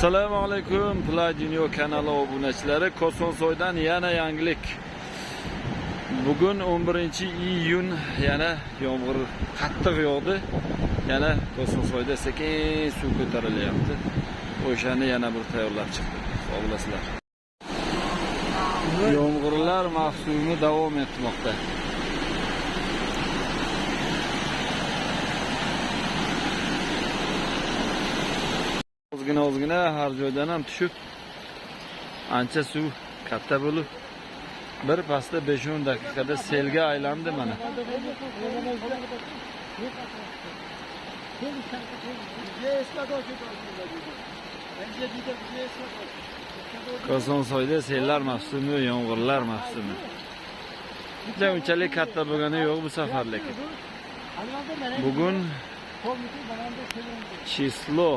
Assalomu alaykum Play Dunyo kanali obunachilari. Kosonsoydan yana yangilik. Bugun 11-iyun yana yomg'ir qattiq yog'di. Yana Kosonsoyda sekin suv ko'tarilyapti. O'shani yana bir tayyorlab chiqdik. Sog' bo'lasizlar. Yomg'irlar mavsumi davom etmoqda. Ozgina har joydan ham tushib, ancha suv katta bo'lib, bir pasta 5-10 daqiqada selga aylandi mana. Kosonsoyda sellar mavsumi, yomg'irlar mavsumi. Unchalik katta bo'lgani yo'q bu safar lekin. Bugun Chislo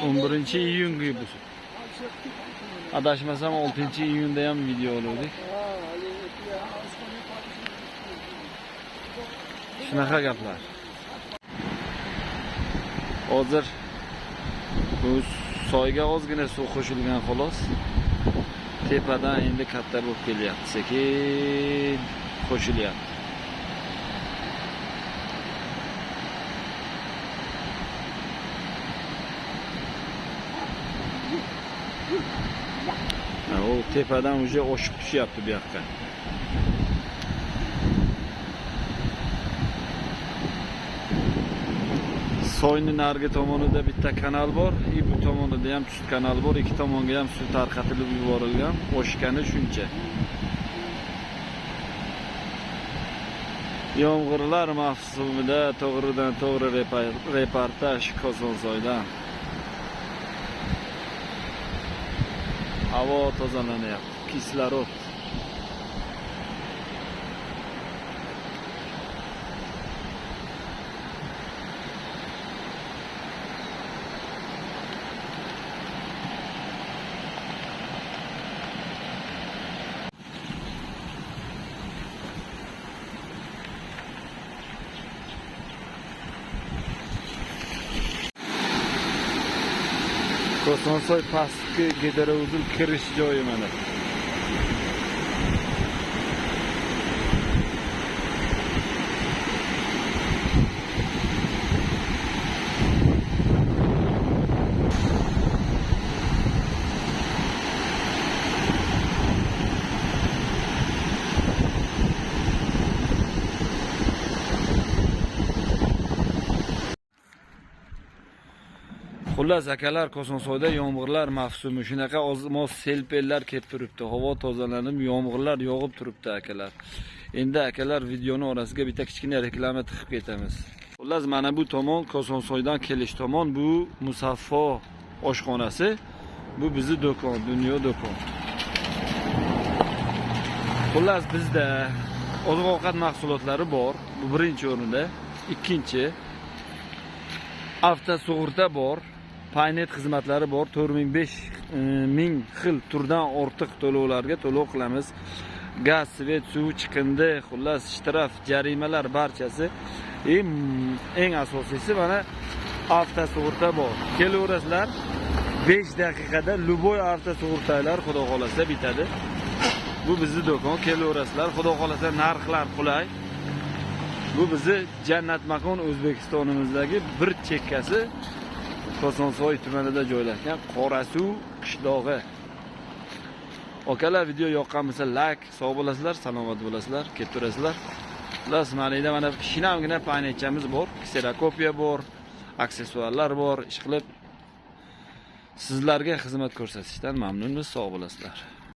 11-iyun bu. Adashmasam 6-iyunda ham video oldik. Shunaqa gaplar. Hozir bu soyga ozgina suv qo'shilgan xolos. Tepadan endi katta bo'lib kelyapti. Sekin qo'shilyapti. O tepadan uje oshib tushyapti bu yoqqa. Soyning narigi tomonida bitta kanal bor, bu tomonida ham tut kanal bor, ikki tomonga ham suv tarqatilib yuborilgan. Oshgani shuncha. Yomg'irlar mavsumida to'g'ridan-to'g'ri reportaj Kosonsoydan. Havo tozalanyapti, kislorod. Kosonsoy pastki Gederovuzul kirish joyi mana. Xullas akalar, Kosonsoyda yomg'irlar mavsumi, shunaqa ozmoz selpellar kelib turibdi. Havo tozalanib, yomg'irlar yog'ib turibdi akalar. Endi akalar videoni orasiga bitta kichkina reklama tiqib ketamiz. Xullas mana bu tomon Kosonsoydan kelish tomon, bu Musaffo oshxonasi. Bu bizi do'kon, Dunyo do'kon. Xullas bizda oziq-ovqat mahsulotlari bor. Bu birinchi o'rinda, ikkinchi avtosug'urta bor. Paynet xizmatlari bor. 4500 xil turdan ortiq to'lovlarga to'lov qilamiz. Gaz, svet, suv, chiqindi, xullas shtraf, jarimalar barchasi. Eng asosiysi mana avtosug'urta bor. Kelaverasizlar 5 daqiqada luboy avtosug'urtalar xudo xolasa bitadi. Bu bizni do'kon. Kelaverasizlar, xudo xolasa narxlar qulay. Bu bizi Jannat makon O'zbekistonimizdagi bir chekkasi Kosonsoy tumanida joylashgan Qorasuv qishlog'i. Okalar, video yoqqan bo'lsa like, sog' bo'lasizlar, salomat bo'lasizlar, ketaverasizlar. Xullas, mana kishinamgina paynetchamiz bor, kserokopiya bor, aksessuarlar bor, ishqilib sizlarga xizmat ko'rsatishdan mamnunmiz, sog' bo'lasizlar.